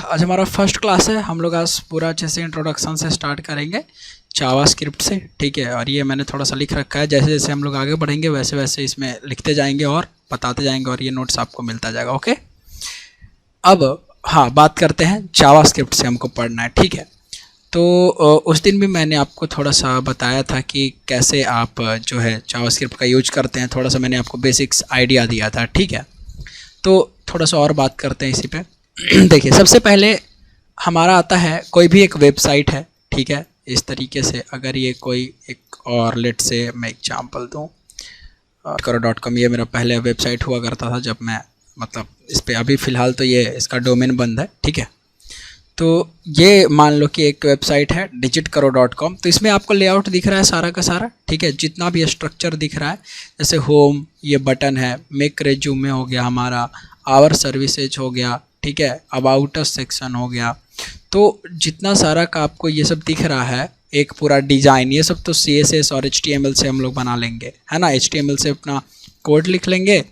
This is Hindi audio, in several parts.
आज हमारा फर्स्ट क्लास है। हम लोग आज पूरा अच्छे से इंट्रोडक्शन से स्टार्ट करेंगे जावास्क्रिप्ट से, ठीक है। और ये मैंने थोड़ा सा लिख रखा है, जैसे जैसे हम लोग आगे बढ़ेंगे वैसे वैसे इसमें लिखते जाएंगे और बताते जाएंगे और ये नोट्स आपको मिलता जाएगा। ओके, अब हाँ बात करते हैं जावास्क्रिप्ट से हमको पढ़ना है, ठीक है। तो उस दिन भी मैंने आपको थोड़ा सा बताया था कि कैसे आप जो है जावास्क्रिप्ट का यूज करते हैं, थोड़ा सा मैंने आपको बेसिक्स आइडिया दिया था, ठीक है। तो थोड़ा सा और बात करते हैं इसी पे। देखिए, सबसे पहले हमारा आता है कोई भी एक वेबसाइट है, ठीक है। इस तरीके से अगर ये कोई एक और लेट से मैं एग्जांपल दूँ, karo.com, ये मेरा पहले वेबसाइट हुआ करता था जब मैं मतलब इस पर, अभी फ़िलहाल तो ये इसका डोमेन बंद है, ठीक है। तो ये मान लो कि एक वेबसाइट है digitkaro.com, तो इसमें आपको लेआउट दिख रहा है सारा का सारा, ठीक है। जितना भी स्ट्रक्चर दिख रहा है, जैसे होम ये बटन है, मेक रेज्यूमे हो गया हमारा, आवर सर्विसेज हो गया, ठीक है, अबाउट अस सेक्शन हो गया। तो जितना सारा का आपको ये सब दिख रहा है, एक पूरा डिज़ाइन, ये सब तो CSS और HTML से हम लोग बना लेंगे, है ना। HTML से अपना कोड लिख लेंगे,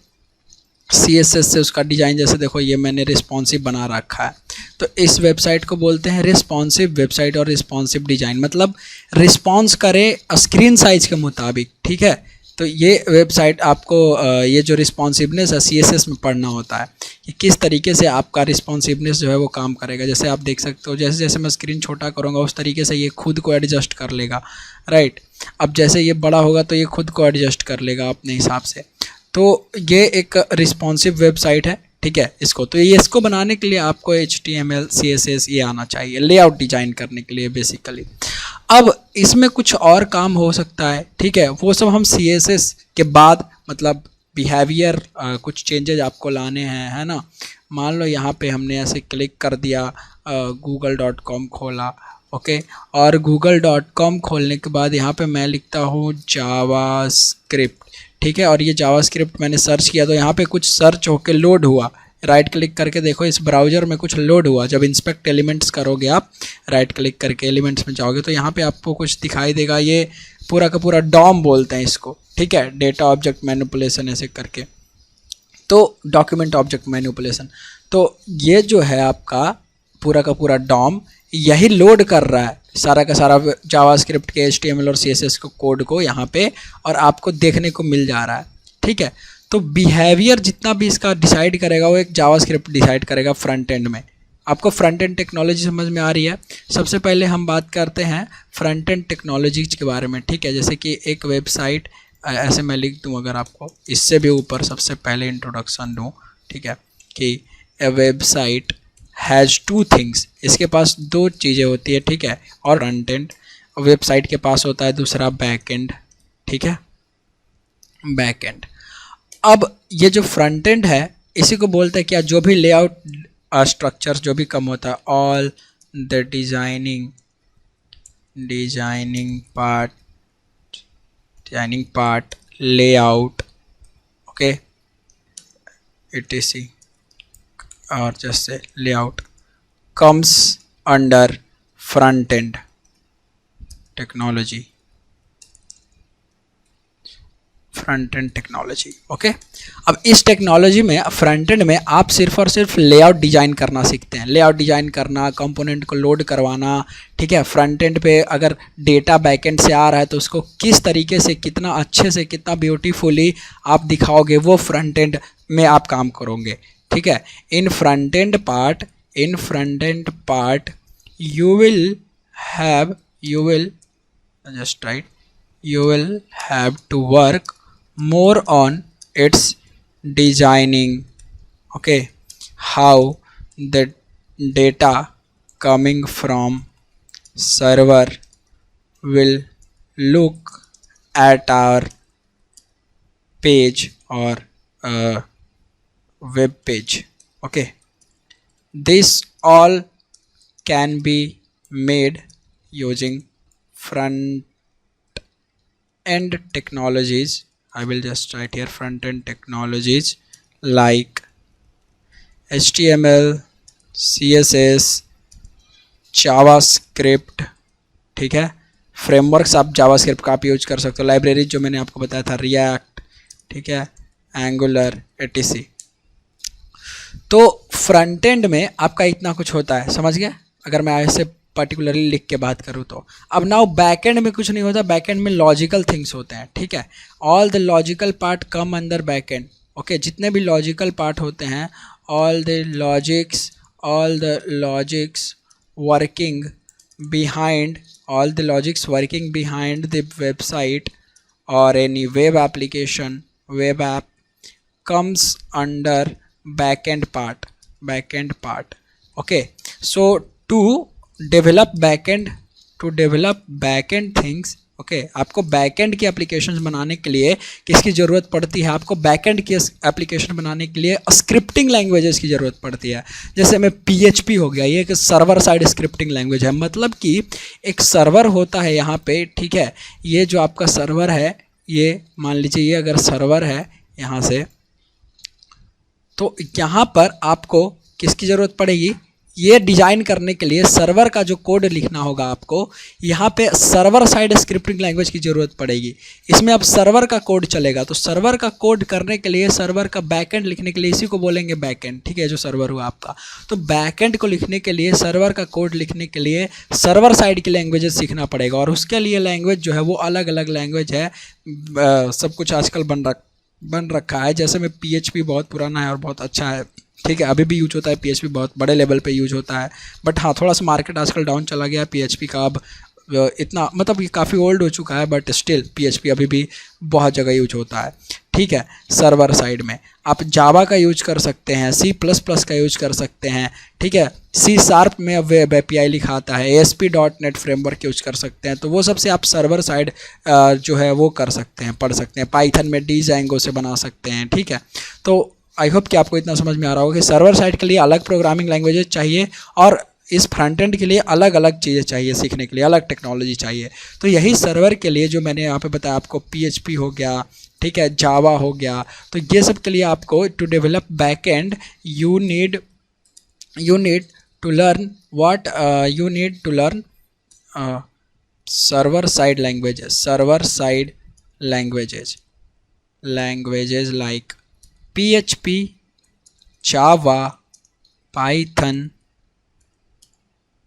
CSS से उसका डिज़ाइन, जैसे देखो ये मैंने रिस्पॉन्सिव बना रखा है। तो इस वेबसाइट को बोलते हैं रिस्पॉन्सिव वेबसाइट और रिस्पॉन्सिव डिज़ाइन, मतलब रिस्पॉन्स करे स्क्रीन साइज के मुताबिक, ठीक है। तो ये वेबसाइट आपको ये जो रिस्पॉन्सिवनेस है CSS में पढ़ना होता है कि किस तरीके से आपका रिस्पॉन्सिवनेस जो है वो काम करेगा। जैसे आप देख सकते हो, जैसे जैसे मैं स्क्रीन छोटा करूँगा उस तरीके से ये खुद को एडजस्ट कर लेगा, राइट। अब जैसे ये बड़ा होगा तो ये खुद को एडजस्ट कर लेगा अपने हिसाब से। तो ये एक रिस्पॉन्सिव वेबसाइट है, ठीक है। इसको बनाने के लिए आपको HTML CSS ये आना चाहिए, लेआउट डिजाइन करने के लिए बेसिकली। अब इसमें कुछ और काम हो सकता है, ठीक है, वो सब हम CSS के बाद, मतलब बिहेवियर कुछ चेंजेज आपको लाने हैं, है ना। मान लो यहाँ पे हमने ऐसे क्लिक कर दिया, google.com खोला, ओके। और google.com खोलने के बाद यहाँ पे मैं लिखता हूँ जावास्क्रिप्ट, ठीक है। और ये जावास्क्रिप्ट मैंने सर्च किया तो यहाँ पे कुछ सर्च होके लोड हुआ। राइट क्लिक करके देखो, इस ब्राउज़र में कुछ लोड हुआ। जब इंस्पेक्ट एलिमेंट्स करोगे आप, राइट क्लिक करके एलिमेंट्स में जाओगे तो यहाँ पे आपको कुछ दिखाई देगा। ये पूरा का पूरा डॉम बोलते हैं इसको, ठीक है, डेटा ऑब्जेक्ट मैनिपुलेशन ऐसे करके, तो डॉक्यूमेंट ऑब्जेक्ट मैनिपुलेशन। तो ये जो है आपका पूरा का पूरा डॉम यही लोड कर रहा है सारा का सारा जावास्क्रिप्ट के HTML और CSS को कोड को यहाँ पे, और आपको देखने को मिल जा रहा है, ठीक है। तो बिहेवियर जितना भी इसका डिसाइड करेगा वो एक जावास्क्रिप्ट डिसाइड करेगा फ्रंट एंड में। आपको फ्रंट एंड टेक्नोलॉजी समझ में आ रही है। सबसे पहले हम बात करते हैं फ्रंट एंड टेक्नोलॉजीज के बारे में, ठीक है। जैसे कि एक वेबसाइट, ऐसे मैं लिख दूँ अगर आपको इससे भी ऊपर सबसे पहले इंट्रोडक्शन दूँ, ठीक है, कि ए वेबसाइट हैज़ टू थिंग्स, इसके पास दो चीज़ें होती है, ठीक है। और फ्रंट एंड वेबसाइट के पास होता है दूसरा बैक एंड, ठीक है, बैक एंड। अब ये जो फ्रंट एंड है इसी को बोलते हैं क्या, जो भी लेआउट स्ट्रक्चर जो भी कम होता है, all the designing part layout, okay, etc और जैसे layout comes under front end technology, front end technology, okay. अब इस टेक्नोलॉजी में फ्रंट एंड में आप सिर्फ और सिर्फ लेआउट डिजाइन करना सीखते हैं, लेआउट डिजाइन करना, कंपोनेंट को लोड करवाना, ठीक है। फ्रंट एंड पे अगर डेटा बैक एंड से आ रहा है तो उसको किस तरीके से, कितना अच्छे से, कितना ब्यूटीफुली आप दिखाओगे, वो फ्रंट एंड में आप काम करोगे, ठीक है। In front end part you will have to work more on its designing, okay, how the data coming from server will look at our page or web page, okay. This all can be made using front end technologies. I will just write here front end technologies like HTML, CSS, JavaScript, ठीक है। फ्रेमवर्क्स आप जावास्क्रिप्ट का आप यूज कर सकते हो। लाइब्रेरी जो मैंने आपको बताया था, रिएक्ट, ठीक है, एंगुलर, etc। तो फ्रंट एंड में आपका इतना कुछ होता है, समझ गए, अगर मैं ऐसे पर्टिकुलरली लिख के बात करूँ तो। अब नाउ बैक एंड में कुछ नहीं होता, बैक एंड में लॉजिकल थिंग्स होते हैं, ठीक है। All the logical part come under back and, okay. जितने भी लॉजिकल पार्ट होते हैं, all the logics working behind, all the logics working behind the website or any web application, web app comes under backend part, okay. So to develop backend things, okay आपको बैकएंड की एप्लीकेशंस बनाने के लिए किसकी ज़रूरत पड़ती है? आपको बैकएंड की एप्लीकेशन बनाने के लिए स्क्रिप्टिंग लैंग्वेजेस की ज़रूरत पड़ती है। जैसे में PHP हो गया, ये एक सर्वर साइड स्क्रिप्टिंग लैंग्वेज है। मतलब कि एक सर्वर होता है यहाँ पे, ठीक है। ये जो आपका सर्वर है, ये मान लीजिए ये अगर सर्वर है यहाँ से, तो यहाँ पर आपको किसकी ज़रूरत पड़ेगी? ये डिज़ाइन करने के लिए सर्वर का जो कोड लिखना होगा आपको, यहाँ पे सर्वर साइड स्क्रिप्टिंग लैंग्वेज की ज़रूरत पड़ेगी। इसमें अब सर्वर का कोड चलेगा, तो सर्वर का कोड करने के लिए, सर्वर का बैकएंड लिखने के लिए, इसी को बोलेंगे बैकएंड, ठीक है, जो सर्वर हुआ आपका। तो बैकएंड को लिखने के लिए, सर्वर का कोड लिखने के लिए सर्वर साइड की लैंग्वेजेस सीखना पड़ेगा, और उसके लिए लैंग्वेज जो है वो अलग अलग लैंग्वेज है। सब कुछ आजकल बन रखा है। जैसे में PHP बहुत पुराना है और बहुत अच्छा है, ठीक है, अभी भी यूज होता है। PHP बहुत बड़े लेवल पे यूज होता है, बट हाँ थोड़ा सा मार्केट आजकल डाउन चला गया है PHP का। अब इतना मतलब ये काफ़ी ओल्ड हो चुका है, बट स्टिल PHP अभी भी बहुत जगह यूज होता है, ठीक है। सर्वर साइड में आप जावा का यूज कर सकते हैं, C++ का यूज कर सकते हैं, ठीक है। C# में वेब API लिखा आता है, ASP.NET फ्रेमवर्क यूज कर सकते हैं। तो वो सबसे आप सर्वर साइड जो है वो कर सकते हैं, पढ़ सकते हैं। पाइथन में Django से बना सकते हैं, ठीक है। तो आई होप कि आपको इतना समझ में आ रहा होगा कि सर्वर साइड के लिए अलग प्रोग्रामिंग लैंग्वेजेस चाहिए, और इस फ्रंट एंड के लिए अलग अलग चीज़ें चाहिए, सीखने के लिए अलग टेक्नोलॉजी चाहिए। तो यही सर्वर के लिए जो मैंने यहाँ पे बताया आपको, PHP हो गया, ठीक है, जावा हो गया, तो ये सब के लिए आपको to develop back end you need to learn what you need to learn server side languages like PHP, Java, Python,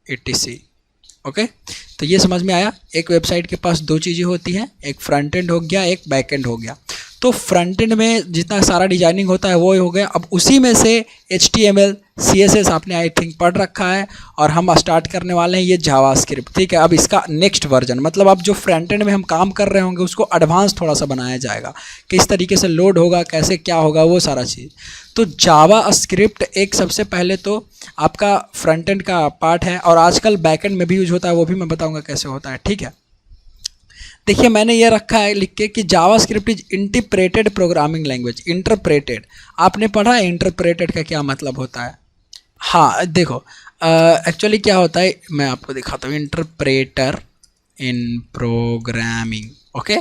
etc. Okay, तो ये समझ में आया। एक वेबसाइट के पास दो चीज़ें होती हैं, एक फ्रंट एंड हो गया, एक बैक एंड हो गया। तो फ्रंट एंड में जितना सारा डिजाइनिंग होता है वो हो गया। अब उसी में से HTML, CSS आपने आई थिंक पढ़ रखा है, और हम स्टार्ट करने वाले हैं ये जावास्क्रिप्ट, ठीक है। अब इसका नेक्स्ट वर्जन, मतलब अब जो फ्रंट एंड में हम काम कर रहे होंगे उसको एडवांस थोड़ा सा बनाया जाएगा, किस तरीके से लोड होगा, कैसे क्या होगा, वो सारा चीज़। तो जावास्क्रिप्ट एक सबसे पहले तो आपका फ्रंट एंड का पार्ट है, और आजकल बैक एंड में भी यूज होता है, वो भी मैं बताऊँगा कैसे होता है, ठीक है। देखिए मैंने ये रखा है लिख के कि JavaScript is interpreted programming language. Interpreted आपने पढ़ा है, इंटरप्रेटेड का क्या मतलब होता है? हाँ देखो, एक्चुअली क्या होता है मैं आपको दिखाता हूँ। इंटरप्रेटर इन प्रोग्रामिंग, ओके,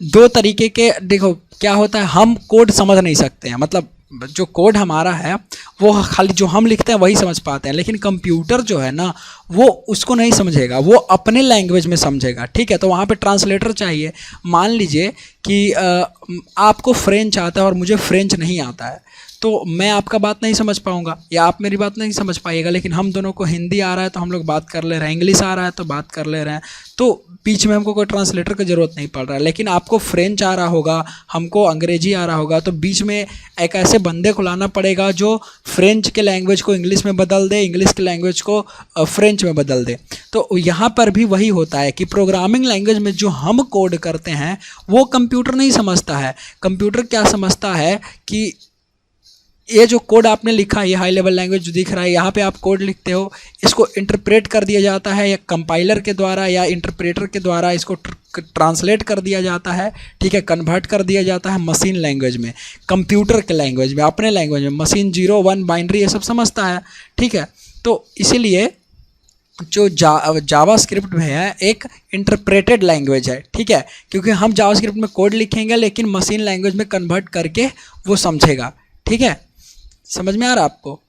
दो तरीके के। देखो क्या होता है, हम कोड समझ नहीं सकते हैं, मतलब जो कोड हमारा है वो खाली जो हम लिखते हैं वही समझ पाते हैं, लेकिन कंप्यूटर जो है ना वो उसको नहीं समझेगा, वो अपने लैंग्वेज में समझेगा, ठीक है। तो वहाँ पे ट्रांसलेटर चाहिए। मान लीजिए कि आपको फ्रेंच आता है और मुझे फ्रेंच नहीं आता है, तो मैं आपका बात नहीं समझ पाऊंगा या आप मेरी बात नहीं समझ पाइएगा, लेकिन हम दोनों को हिंदी आ रहा है तो हम लोग बात कर ले रहे हैं, इंग्लिश आ रहा है तो बात कर ले रहे हैं, तो बीच में हमको कोई ट्रांसलेटर की ज़रूरत नहीं पड़ रहा है। लेकिन आपको फ्रेंच आ रहा होगा, हमको अंग्रेजी आ रहा होगा, तो बीच में एक ऐसे बंदे को लाना पड़ेगा जो फ्रेंच के लैंग्वेज को इंग्लिश में बदल दे, इंग्लिश के लैंग्वेज को फ्रेंच में बदल दे। तो यहाँ पर भी वही होता है कि प्रोग्रामिंग लैंग्वेज में जो हम कोड करते हैं वो कंप्यूटर नहीं समझता है। कंप्यूटर क्या समझता है कि ये जो कोड आपने लिखा है, ये हाई लेवल लैंग्वेज जो दिख रहा है, यहाँ पे आप कोड लिखते हो, इसको इंटरप्रेट कर दिया जाता है या कंपाइलर के द्वारा या इंटरप्रेटर के द्वारा इसको ट्रांसलेट कर दिया जाता है, ठीक है, कन्वर्ट कर दिया जाता है मशीन लैंग्वेज में, कंप्यूटर के लैंग्वेज में, अपने लैंग्वेज में। मशीन 0 1 बाइनरी ये सब समझता है, ठीक है। तो इसीलिए जो जावास्क्रिप्ट में है एक इंटरप्रेटेड लैंग्वेज है, ठीक है, क्योंकि हम जावास्क्रिप्ट में कोड लिखेंगे लेकिन मशीन लैंग्वेज में कन्वर्ट करके वो समझेगा, ठीक है। समझ में आ रहा है आपको?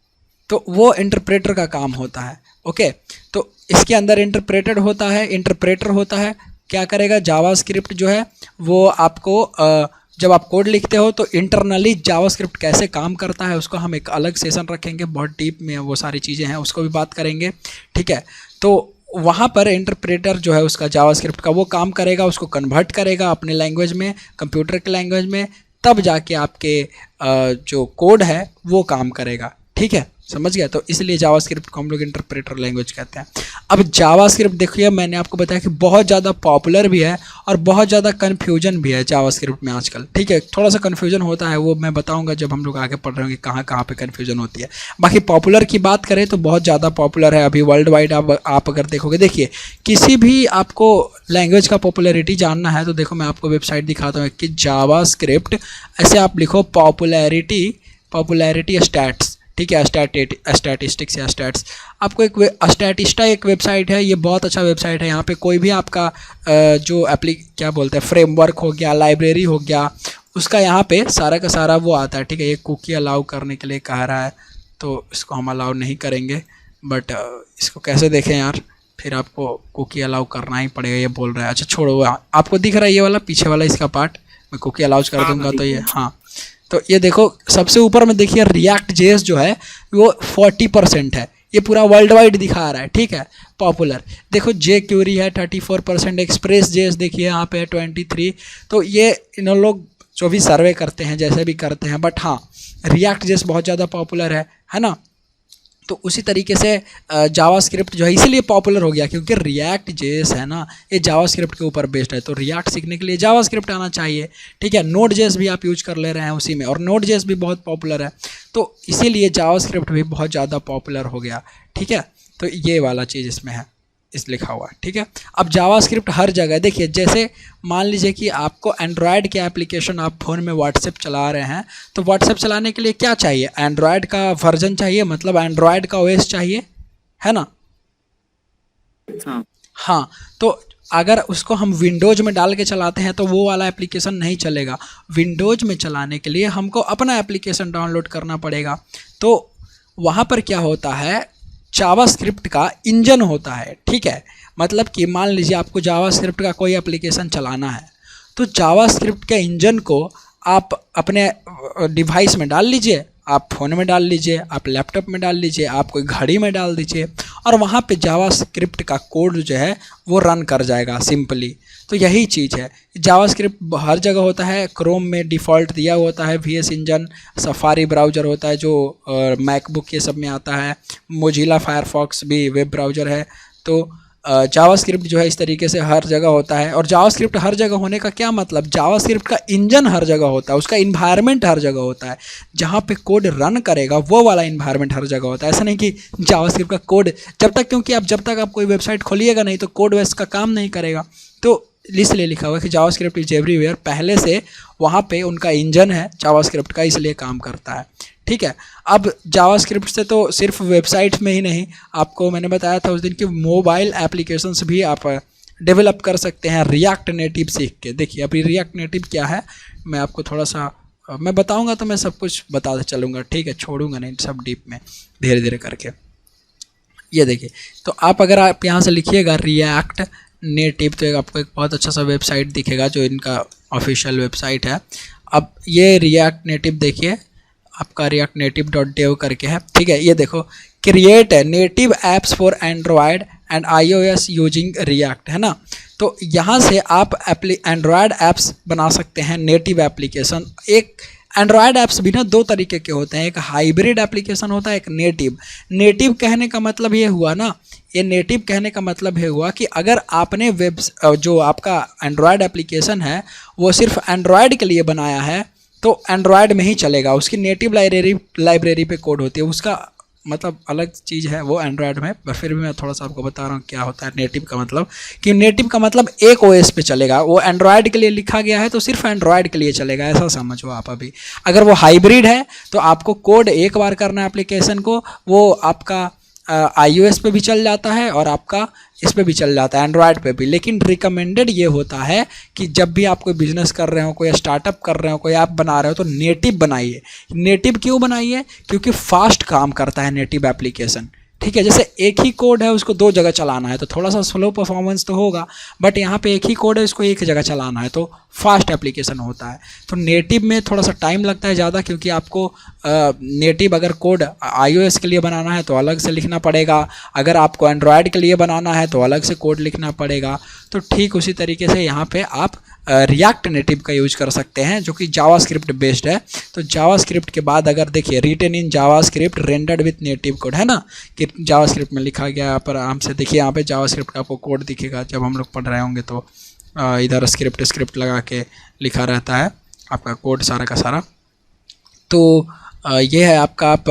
तो वो इंटरप्रेटर का काम होता है, ओके। तो इसके अंदर इंटरप्रेटर होता है, क्या करेगा जावास्क्रिप्ट जो है वो आपको जब आप कोड लिखते हो तो इंटरनली जावास्क्रिप्ट कैसे काम करता है उसको हम एक अलग सेशन रखेंगे, बहुत डीप में वो सारी चीज़ें हैं उसको भी बात करेंगे, ठीक है। तो वहाँ पर इंटरप्रेटर जो है उसका जावास्क्रिप्ट का वो काम करेगा, उसको कन्वर्ट करेगा अपने लैंग्वेज में, कंप्यूटर के लैंग्वेज में, तब जाके आपके जो कोड है वो काम करेगा, ठीक है, समझ गया। तो इसलिए जावास्क्रिप्ट को हम लोग इंटरप्रेटर लैंग्वेज कहते हैं। अब जावास्क्रिप्ट देखिए मैंने आपको बताया कि बहुत ज़्यादा पॉपुलर भी है और बहुत ज़्यादा कन्फ्यूजन भी है जावास्क्रिप्ट में आजकल, ठीक है। थोड़ा सा कन्फ्यूजन होता है, वो मैं बताऊंगा जब हम लोग आगे पढ़ रहे होंगे कहाँ कहाँ पे कन्फ्यूजन होती है। बाकी पॉपुलर की बात करें तो बहुत ज़्यादा पॉपुलर है अभी वर्ल्ड वाइड। आप अगर देखोगे, देखिए किसी भी आपको लैंग्वेज का पॉपुलैरिटी जानना है तो देखो मैं आपको वेबसाइट दिखाता हूँ कि जावास्क्रिप्ट, ऐसे आप लिखो पॉपुलैरिटी स्टैट्स, ठीक है, स्टैटिस्टिक्स या स्टैट्स, आपको एक स्टैटिस्टा एक वेबसाइट है, ये बहुत अच्छा वेबसाइट है। यहाँ पे कोई भी आपका जो क्या बोलते हैं फ्रेमवर्क हो गया, लाइब्रेरी हो गया, उसका यहाँ पे सारा का सारा वो आता है, ठीक है। ये कुकी अलाउ करने के लिए कह रहा है तो इसको हम अलाउ नहीं करेंगे, बट इसको कैसे देखें यार, फिर आपको कुकी अलाउ करना ही पड़ेगा, ये बोल रहा है। अच्छा छोड़ो, आपको दिख रहा है ये वाला पीछे वाला इसका पार्ट, मैं कुकी अलाउ कर दूंगा तो ये, हाँ तो ये देखो सबसे ऊपर में देखिए रिएक्ट जेएस जो है वो 40% है, ये पूरा वर्ल्ड वाइड दिखा रहा है, ठीक है, पॉपुलर। देखो जे क्यूरी है 34%, एक्सप्रेस जेएस देखिए यहाँ पे 23। तो ये इन लोग जो भी सर्वे करते हैं जैसे भी करते हैं, बट हाँ रिएक्ट जेएस बहुत ज़्यादा पॉपुलर है ना। तो उसी तरीके से जावास्क्रिप्ट जो है इसीलिए पॉपुलर हो गया क्योंकि रिएक्ट जेएस है ना, ये जावास्क्रिप्ट के ऊपर बेस्ड है। तो रिएक्ट सीखने के लिए जावास्क्रिप्ट आना चाहिए, ठीक है। नोड जेएस भी आप यूज कर ले रहे हैं उसी में, और नोड जेएस भी बहुत पॉपुलर है, तो इसीलिए जावास्क्रिप्ट भी बहुत ज़्यादा पॉपुलर हो गया, ठीक है। तो ये वाला चीज़ इसमें है, इस लिखा हुआ, ठीक है। अब जावास्क्रिप्ट हर जगह देखिए, जैसे मान लीजिए कि आपको एंड्रॉयड के एप्लीकेशन, आप फ़ोन में व्हाट्सएप चला रहे हैं, तो व्हाट्सएप चलाने के लिए क्या चाहिए, एंड्रॉयड का वर्जन चाहिए, मतलब एंड्रॉयड का ओएस चाहिए, है ना। हाँ तो अगर उसको हम विंडोज़ में डाल के चलाते हैं तो वो वाला एप्लीकेशन नहीं चलेगा। विंडोज़ में चलाने के लिए हमको अपना एप्लीकेशन डाउनलोड करना पड़ेगा। तो वहाँ पर क्या होता है, जावास्क्रिप्ट का इंजन होता है, ठीक है। मतलब कि मान लीजिए आपको जावास्क्रिप्ट का कोई एप्लीकेशन चलाना है, तो जावास्क्रिप्ट के इंजन को आप अपने डिवाइस में डाल लीजिए, आप फ़ोन में डाल लीजिए, आप लैपटॉप में डाल लीजिए, आप कोई घड़ी में डाल दीजिए, और वहाँ पे जावास्क्रिप्ट का कोड जो है वो रन कर जाएगा सिंपली। तो यही चीज़ है, जावास्क्रिप्ट हर जगह होता है। क्रोम में डिफ़ॉल्ट दिया होता है VS इंजन, सफारी ब्राउज़र होता है जो मैकबुक ये सब में आता है, मोजिला फायरफॉक्स भी वेब ब्राउज़र है। तो जावास्क्रिप्ट जो है इस तरीके से हर जगह होता है। और जावास्क्रिप्ट हर जगह होने का क्या मतलब, जावास्क्रिप्ट का इंजन हर जगह होता है, उसका इन्वायरमेंट हर जगह होता है, जहाँ पे कोड रन करेगा वो वाला इन्वायरमेंट हर जगह होता है। ऐसा नहीं कि जावास्क्रिप्ट का कोड जब तक, क्योंकि जब तक आप कोई वेबसाइट खोलिएगा नहीं तो कोड वैस का काम नहीं करेगा। तो इसलिए लिखा हुआ है कि जावास्क्रिप्ट इज एवरीवेयर, पहले से वहाँ पे उनका इंजन है जावास्क्रिप्ट का, इसलिए काम करता है, ठीक है। अब जावास्क्रिप्ट से तो सिर्फ वेबसाइट में ही नहीं, आपको मैंने बताया था उस दिन कि मोबाइल एप्लीकेशंस भी आप डेवलप कर सकते हैं रिएक्ट नेटिव सीख के। देखिए अभी रिएक्ट नेटिव क्या है मैं आपको थोड़ा सा मैं बताऊंगा तो मैं सब कुछ बताते चलूँगा, ठीक है, छोड़ूंगा नहीं सब डीप में धीरे धीरे करके। ये देखिए, तो अगर आप यहाँ से लिखिएगा रिएक्ट नेटिव तो आपको एक बहुत अच्छा सा वेबसाइट दिखेगा जो इनका ऑफिशियल वेबसाइट है। अब ये रिएक्ट नेटिव देखिए, आपका रिएक्ट नेटिव .dev करके है, ठीक है। ये देखो create native apps for Android and iOS using react, है ना। तो यहाँ से आप एंड्रॉयड ऐप्स बना सकते हैं, नेटिव एप्लीकेशन। एक एंड्रॉयड ऐप्स भी ना दो तरीके के होते हैं, एक हाइब्रिड एप्लीकेशन होता है, एक नेटिव। नेटिव कहने का मतलब ये हुआ ना, ये नेटिव कहने का मतलब ये हुआ कि अगर आपने जो आपका एंड्रॉयड एप्लीकेशन है वो सिर्फ एंड्रॉयड के लिए बनाया है तो एंड्रॉयड में ही चलेगा, उसकी नेटिव लाइब्रेरी पे कोड होती है, उसका मतलब अलग चीज़ है वो एंड्रॉयड में। पर फिर भी मैं थोड़ा सा आपको बता रहा हूँ क्या होता है नेटिव का मतलब, कि नेटिव का मतलब एक ओएस पे चलेगा, वो एंड्रॉयड के लिए लिखा गया है तो सिर्फ एंड्रॉयड के लिए चलेगा, ऐसा समझो आप। अभी अगर वो हाइब्रिड है तो आपको कोड एक बार करना है एप्लीकेशन को, वो आपका iOS पे भी चल जाता है और आपका इस पे भी चल जाता है एंड्रॉयड पे भी। लेकिन रिकमेंडेड ये होता है कि जब भी आप कोई बिजनेस कर रहे हो, कोई स्टार्टअप कर रहे हो, कोई ऐप बना रहे हो तो नेटिव बनाइए। नेटिव क्यों बनाइए, क्योंकि फास्ट काम करता है नेटिव एप्लीकेशन, ठीक है। जैसे एक ही कोड है उसको दो जगह चलाना है तो थोड़ा सा स्लो परफॉर्मेंस तो होगा, बट यहाँ पे एक ही कोड है इसको एक जगह चलाना है तो फास्ट एप्लीकेशन होता है। तो नेटिव में थोड़ा सा टाइम लगता है ज़्यादा, क्योंकि आपको नेटिव अगर कोड iOS के लिए बनाना है तो अलग से लिखना पड़ेगा, अगर आपको एंड्रॉयड के लिए बनाना है तो अलग से कोड लिखना पड़ेगा। तो ठीक उसी तरीके से यहाँ पे आप रिएक्ट नेटिव का यूज कर सकते हैं जो कि जावास्क्रिप्ट बेस्ड है। तो जावास्क्रिप्ट के बाद अगर देखिए written in JavaScript rendered with native code है ना, कि जावास्क्रिप्ट में लिखा गया। यहाँ पर आराम से देखिए, यहाँ पे जावास्क्रिप्ट का आपको कोड दिखेगा जब हम लोग पढ़ रहे होंगे तो इधर स्क्रिप्ट लगा के लिखा रहता है आपका कोड सारा का सारा। तो ये है आपका, आप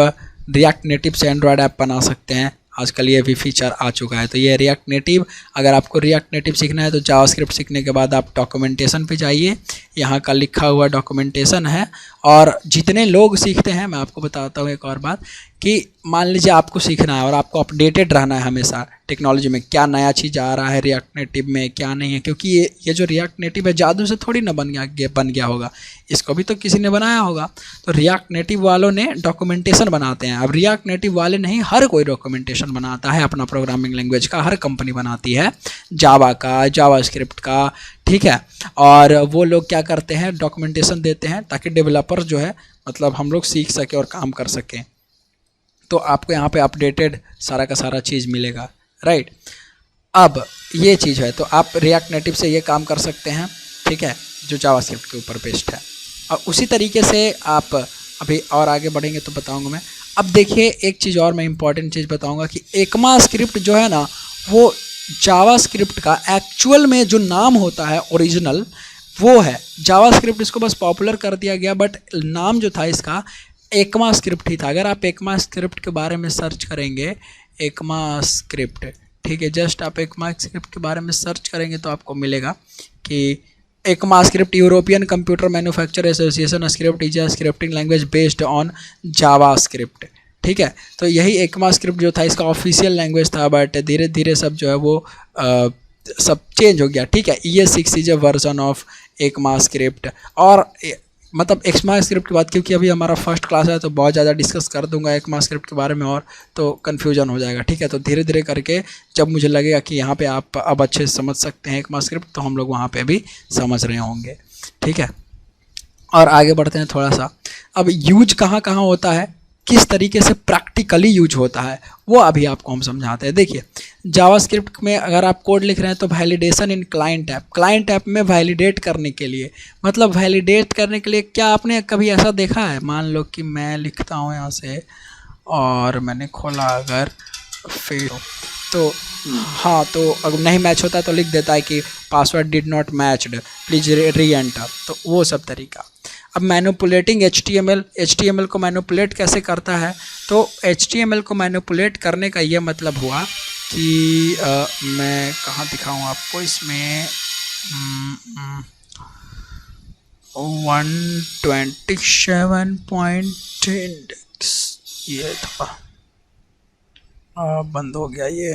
रिएक्ट नेटिव से एंड्रॉयड ऐप बना सकते हैं। आजकल ये भी फीचर आ चुका है। तो ये रिएक्ट नेटिव, अगर आपको रिएक्ट नेटिव सीखना है तो जावास्क्रिप्ट सीखने के बाद आप डॉक्यूमेंटेशन पे जाइए, यहाँ का लिखा हुआ डॉक्यूमेंटेशन है। और जितने लोग सीखते हैं, मैं आपको बताता हूँ एक और बात, कि मान लीजिए आपको सीखना है और आपको अपडेटेड रहना है हमेशा टेक्नोलॉजी में, क्या नया चीज़ आ रहा है रिएक्ट नेटिव में, क्या नहीं है। क्योंकि ये जो रिएक्ट नेटिव है जादू से थोड़ी ना बन गया होगा, इसको भी तो किसी ने बनाया होगा। तो रिएक्ट नेटिव वालों ने डॉक्यूमेंटेशन बनाते हैं। अब रिएक्ट नेटिव वाले नहीं, हर कोई डॉक्यूमेंटेशन बनाता है अपना प्रोग्रामिंग लैंग्वेज का, हर कंपनी बनाती है जावा का, जावास्क्रिप्ट का, ठीक है। और वो लोग क्या करते हैं, डॉक्यूमेंटेशन देते हैं ताकि डेवलपर जो है मतलब हम लोग सीख सके और काम कर सकें। तो आपको यहाँ पे अपडेटेड सारा का सारा चीज़ मिलेगा, राइट। अब ये चीज़ है तो आप रिएक्ट नेटिव से ये काम कर सकते हैं, ठीक है, जो जावास्क्रिप्ट के ऊपर बेस्ड है। और उसी तरीके से आप अभी और आगे बढ़ेंगे तो बताऊंगा मैं। अब देखिए एक चीज़ और मैं इंपॉर्टेंट चीज़ बताऊंगा कि ECMAScript जो है ना, वो जावास्क्रिप्ट का एक्चुअल में जो नाम होता है ओरिजिनल वो है जावास्क्रिप्ट। इसको बस पॉपुलर कर दिया गया, बट नाम जो था इसका ECMAScript ही था। अगर आप ECMAScript के बारे में सर्च करेंगे, ECMAScript, ठीक है, जस्ट आप ECMAScript के बारे में सर्च करेंगे तो आपको मिलेगा कि ECMAScript European computer manufacture association script is a scripting language based on JavaScript, ठीक है। तो यही ECMAScript जो था इसका ऑफिशियल लैंग्वेज था, बट धीरे धीरे सब जो है वो सब चेंज हो गया, ठीक है। ES6 is a version of ECMAScript। और मतलब ECMAScript की बात, क्योंकि अभी हमारा फर्स्ट क्लास है तो बहुत ज़्यादा डिस्कस कर दूंगा ECMAScript के बारे में और तो कन्फ्यूजन हो जाएगा, ठीक है। तो धीरे धीरे करके जब मुझे लगेगा कि यहाँ पे आप अब अच्छे से समझ सकते हैं ECMAScript, तो हम लोग वहाँ पे भी समझ रहे होंगे, ठीक है। और आगे बढ़ते हैं थोड़ा सा। अब यूज कहाँ कहाँ होता है, किस तरीके से प्रैक्टिकली यूज होता है, वो अभी आपको हम समझाते हैं। देखिए जावास्क्रिप्ट में अगर आप कोड लिख रहे हैं तो वैलिडेशन इन क्लाइंट ऐप में वैलिडेट करने के लिए, मतलब वैलिडेट करने के लिए क्या आपने कभी ऐसा देखा है, मान लो कि मैं लिखता हूँ यहाँ से और मैंने खोला अगर फेल तो हाँ, तो अगर नहीं मैच होता है तो लिख देता है कि password did not matched, please री एंटर। तो वो सब तरीका। अब मैनिपुलेटिंग HTML को मैनिपुलेट कैसे करता है, तो HTML को मैनिपुलेट करने का ये मतलब हुआ कि मैं कहाँ दिखाऊँ आपको, इसमें 127 इंडेक्स ये था, बंद हो गया ये।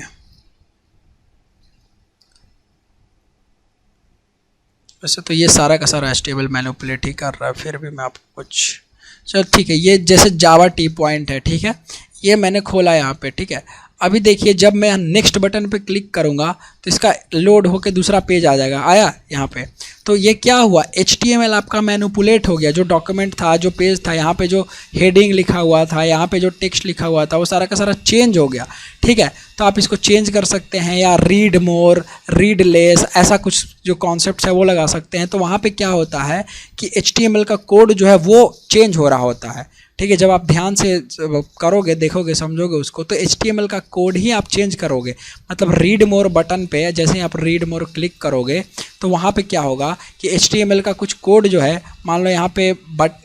वैसे तो ये सारा का सारा HTML मैनिपुलेट ही कर रहा है, फिर भी मैं आपको कुछ, चलो ठीक है, ये जैसे जावा टी पॉइंट है, ठीक है, ये मैंने खोला यहाँ पे, ठीक है। अभी देखिए जब मैं नेक्स्ट बटन पे क्लिक करूँगा तो इसका लोड होके दूसरा पेज आ जाएगा, आया यहाँ पे। तो ये क्या हुआ, HTML आपका मैनिपुलेट हो गया, जो डॉक्यूमेंट था, जो पेज था, यहाँ पे जो हेडिंग लिखा हुआ था, यहाँ पे जो टेक्स्ट लिखा हुआ था, वो सारा का सारा चेंज हो गया, ठीक है। तो आप इसको चेंज कर सकते हैं, या रीड मोर, रीड लेस, ऐसा कुछ जो कॉन्सेप्ट है वो लगा सकते हैं। तो वहाँ पे क्या होता है कि HTML का कोड जो है वो चेंज हो रहा होता है, ठीक है। जब आप ध्यान से करोगे, देखोगे, समझोगे उसको, तो HTML का कोड ही आप चेंज करोगे। मतलब रीड मोर बटन पे जैसे ही आप रीड मोर क्लिक करोगे तो वहाँ पे क्या होगा कि HTML का कुछ कोड जो है, मान लो यहाँ पे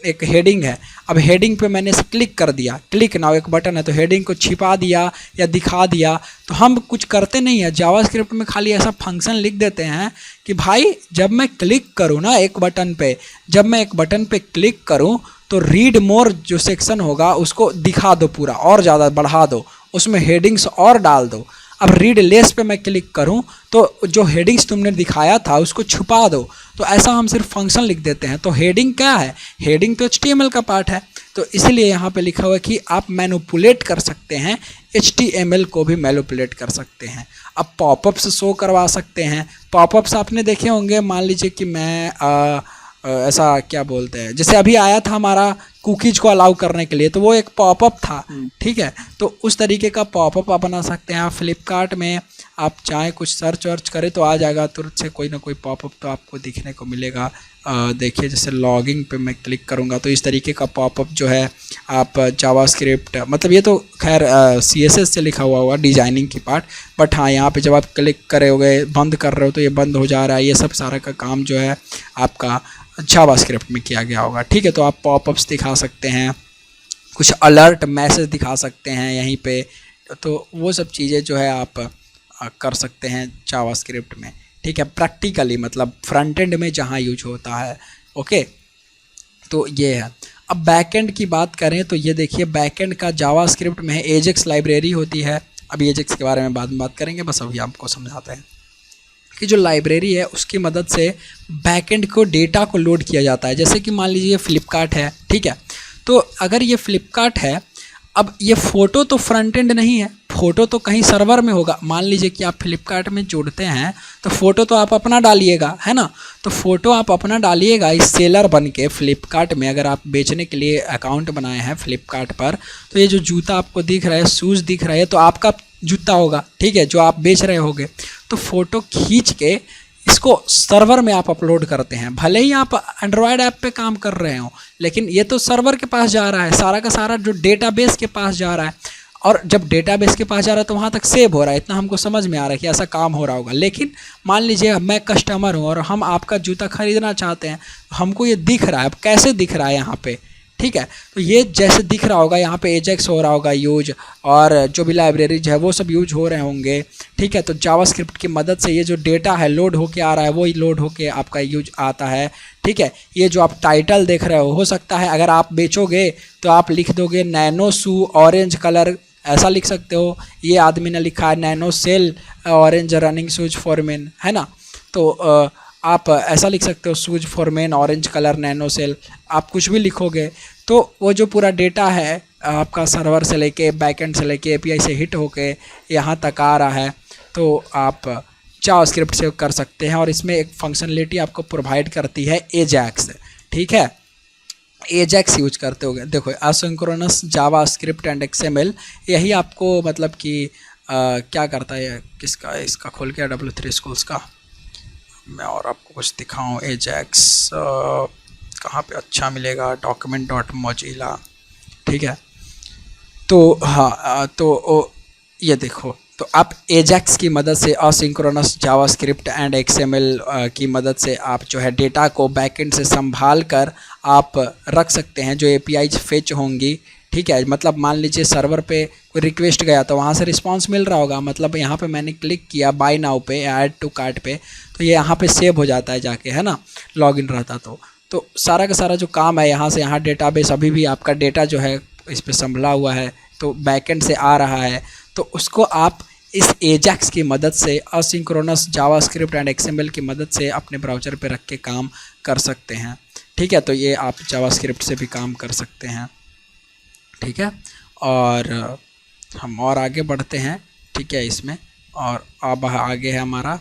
एक हेडिंग है, अब हेडिंग पे मैंने क्लिक कर दिया, क्लिक नाउ एक बटन है, तो हेडिंग को छिपा दिया या दिखा दिया। तो हम कुछ करते नहीं है, जावास्क्रिप्ट में खाली ऐसा फंक्शन लिख देते हैं कि भाई जब मैं क्लिक करूँ ना एक बटन पे, जब मैं एक बटन पे क्लिक करूँ तो रीड मोर जो सेक्शन होगा उसको दिखा दो पूरा, और ज़्यादा बढ़ा दो, उसमें हेडिंग्स और डाल दो। अब रीड लेस पे मैं क्लिक करूं तो जो हेडिंग्स तुमने दिखाया था उसको छुपा दो। तो ऐसा हम सिर्फ फंक्शन लिख देते हैं। तो हेडिंग क्या है, हेडिंग तो HTML का पार्ट है। तो इसलिए यहाँ पे लिखा हुआ है कि आप मैनिपुलेट कर सकते हैं HTML को भी मैनिपुलेट कर सकते हैं। अब पॉपअप्स शो करवा सकते हैं। पॉपअप्स आपने देखे होंगे, मान लीजिए कि मैं ऐसा क्या बोलते हैं, जैसे अभी आया था हमारा कुकीज़ को अलाउ करने के लिए, तो वो एक पॉपअप था, ठीक है। तो उस तरीके का पॉपअप आप बना सकते हैं। आप फ्लिपकार्ट में आप चाहे कुछ सर्च वर्च करें तो आ जाएगा तुरंत से, कोई ना कोई पॉपअप तो आपको दिखने को मिलेगा। देखिए जैसे लॉगिंग पे मैं क्लिक करूँगा तो इस तरीके का पॉपअप जो है आप जावास्क्रिप्ट, मतलब ये तो खैर CSS से लिखा हुआ होगा डिजाइनिंग की पार्ट, बट हाँ यहाँ पे जब आप क्लिक करोगे, बंद कर रहे हो तो ये बंद हो जा रहा है। ये सब सारा का काम जो है आपका जावास्क्रिप्ट में किया गया होगा, ठीक है। तो आप पॉपअप्स दिखा सकते हैं, कुछ अलर्ट मैसेज दिखा सकते हैं यहीं पे, तो वो सब चीज़ें जो है आप कर सकते हैं जावास्क्रिप्ट में, ठीक है। प्रैक्टिकली मतलब फ्रंट एंड में जहाँ यूज होता है, ओके। तो ये है। अब बैकएंड की बात करें तो ये देखिए बैकएंड का जावास्क्रिप्ट में एजेक्स लाइब्रेरी होती है। अभी एजेक्स के बारे में बाद में बात करेंगे, बस अभी आपको समझाते हैं कि जो लाइब्रेरी है उसकी मदद से बैकएंड को डेटा को लोड किया जाता है। जैसे कि मान लीजिए फ्लिपकार्ट है, ठीक है। तो अगर ये फ्लिपकार्ट है, अब ये फ़ोटो तो फ्रंट एंड नहीं है, फ़ोटो तो कहीं सर्वर में होगा। मान लीजिए कि आप फ्लिपकार्ट में जुड़ते हैं तो फ़ोटो तो आप अपना डालिएगा, है ना। तो फ़ोटो आप अपना डालिएगा इस सेलर बन के फ्लिपकार्ट में। अगर आप बेचने के लिए अकाउंट बनाए हैं फ्लिपकार्ट पर, तो ये जो जूता आपको दिख रहा है, शूज़ दिख रहा है, तो आपका जूता होगा, ठीक है, जो आप बेच रहे होगे। तो फ़ोटो खींच के इसको सर्वर में आप अपलोड करते हैं। भले ही आप एंड्रॉयड ऐप पे काम कर रहे हो, लेकिन ये तो सर्वर के पास जा रहा है, सारा का सारा जो डेटाबेस के पास जा रहा है। और जब डेटाबेस के पास जा रहा है तो वहाँ तक सेव हो रहा है, इतना हमको समझ में आ रहा है कि ऐसा काम हो रहा होगा। लेकिन मान लीजिए मैं कस्टमर हूँ और हम आपका जूता खरीदना चाहते हैं, हमको ये दिख रहा है। अब कैसे दिख रहा है यहाँ पे, ठीक है। तो ये जैसे दिख रहा होगा यहाँ पे एजेक्स हो रहा होगा यूज, और जो भी लाइब्रेरीज है वो सब यूज हो रहे होंगे, ठीक है। तो जावास्क्रिप्ट की मदद से ये जो डेटा है लोड होके आ रहा है, वो ही लोड होके आपका यूज आता है, ठीक है। ये जो आप टाइटल देख रहे हो सकता है अगर आप बेचोगे तो आप लिख दोगे नैनो शू ऑरेंज कलर, ऐसा लिख सकते हो। ये आदमी ने लिखा है nano cell orange running shoes for men, है ना। तो आप ऐसा लिख सकते हो shoes for men orange colour nano cell. आप कुछ भी लिखोगे तो वो जो पूरा डेटा है आपका सर्वर से लेके बैकएंड से लेके API से हिट होके यहाँ तक आ रहा है, तो आप जावास्क्रिप्ट से कर सकते हैं। और इसमें एक फंक्शनलिटी आपको प्रोवाइड करती है एजैक्स, ठीक है। एजैक्स यूज करते होगे, देखो एसिंक्रोनस जावास्क्रिप्ट एंड XML, यही आपको मतलब कि क्या करता है, किसका, इसका खोल के W3 स्कूल्स का मैं और आपको कुछ दिखाऊँ। एजैक्स कहाँ पे अच्छा मिलेगा, document.mozilla, ठीक है। तो हाँ, तो ये देखो, तो आप एजैक्स की मदद से असिंक्रोनस जावास्क्रिप्ट एंड XML की मदद से आप जो है डेटा को बैकएंड से संभाल कर आप रख सकते हैं। जो APIs फेच होंगी, ठीक है, मतलब मान लीजिए सर्वर पे कोई रिक्वेस्ट गया तो वहाँ से रिस्पांस मिल रहा होगा। मतलब यहाँ पे मैंने क्लिक किया बाय नाउ पे, ऐड टू कार्ट पे, तो ये यहाँ पे सेव हो जाता है जाके, है ना, लॉगिन रहता। तो सारा का सारा जो काम है यहाँ से यहाँ डेटाबेस, अभी भी आपका डेटा जो है इस पर संभला हुआ है, तो बैकएंड से आ रहा है। तो उसको आप इस एजैक्स की मदद से असिंक्रोनस जावास्क्रिप्ट एंड XML की मदद से अपने ब्राउज़र पे रख के काम कर सकते हैं, ठीक है। तो ये आप जावास्क्रिप्ट से भी काम कर सकते हैं, ठीक है। और हम और आगे बढ़ते हैं, ठीक है, इसमें। और अब आगे है हमारा,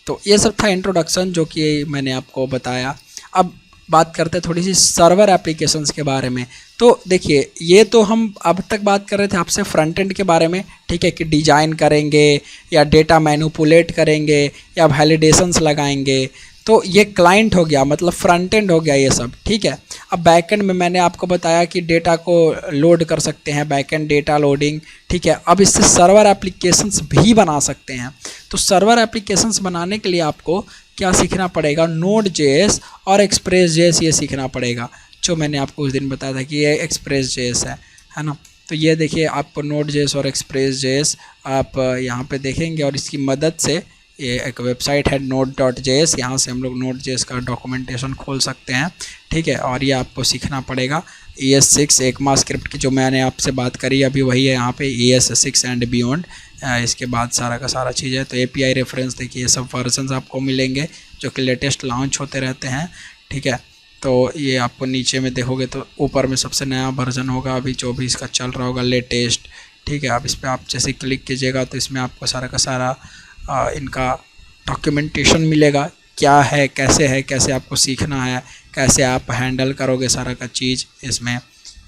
तो ये सब था इंट्रोडक्शन जो कि मैंने आपको बताया। अब बात करते हैं थोड़ी सी सर्वर एप्लीकेशंस के बारे में। तो देखिए ये तो हम अब तक बात कर रहे थे आपसे फ्रंट एंड के बारे में, ठीक है, कि डिज़ाइन करेंगे या डेटा मैनिपुलेट करेंगे या वैलिडेशंस लगाएंगे। तो ये क्लाइंट हो गया, मतलब फ्रंट एंड हो गया ये सब, ठीक है। अब बैकएंड में मैंने आपको बताया कि डेटा को लोड कर सकते हैं, बैकएंड डेटा लोडिंग, ठीक है। अब इससे सर्वर एप्लीकेशंस भी बना सकते हैं। तो सर्वर एप्लीकेशंस बनाने के लिए आपको क्या सीखना पड़ेगा, Node.js और Express.js ये सीखना पड़ेगा, जो मैंने आपको उस दिन बताया था कि ये Express.js है ना। तो ये देखिए आपको Node.js और Express.js आप यहाँ पे देखेंगे, और इसकी मदद से ये एक वेबसाइट है node.js, यहाँ से हम लोग Node.js का डॉक्यूमेंटेशन खोल सकते हैं, ठीक है। और ये आपको सीखना पड़ेगा ES6 ECMAScript की, जो मैंने आपसे बात करी अभी वही है यहाँ पे, ES6 एंड बियॉन्ड। इसके बाद सारा का सारा चीज़ है। तो API रेफरेंस देखिए, ये सब वर्जन्स आपको मिलेंगे जो कि लेटेस्ट लॉन्च होते रहते हैं, ठीक है। तो ये आपको नीचे में देखोगे तो ऊपर में सबसे नया वर्जन होगा अभी 24 का चल रहा होगा लेटेस्ट, ठीक है। अब इस पर आप जैसे क्लिक कीजिएगा तो इसमें आपको सारा का सारा इनका डॉक्यूमेंटेशन मिलेगा, क्या है, कैसे आपको सीखना है, कैसे आप हैंडल करोगे सारा का चीज़ इसमें,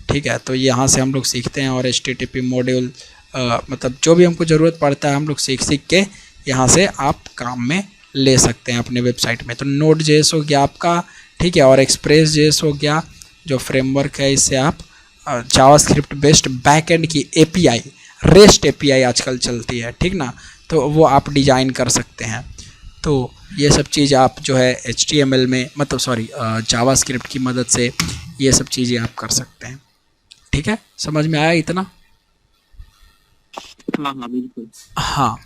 ठीक है। तो यहाँ से हम लोग सीखते हैं और HTTP मॉड्यूल मतलब जो भी हमको ज़रूरत पड़ता है हम लोग सीख के यहाँ से आप काम में ले सकते हैं अपने वेबसाइट में। तो Node.js हो गया आपका, ठीक है, और Express.js हो गया जो फ्रेमवर्क है, इससे आप जावास्क्रिप्ट बेस्ड बैकएंड की API, REST API आजकल चलती है, ठीक ना, तो वो आप डिज़ाइन कर सकते हैं। तो ये सब चीज़ आप जो है HTML में मतलब जावास्क्रिप्ट की मदद से ये सब चीज़ें आप कर सकते हैं, ठीक है। समझ में आया इतना? हाँ बिल्कुल। हाँ,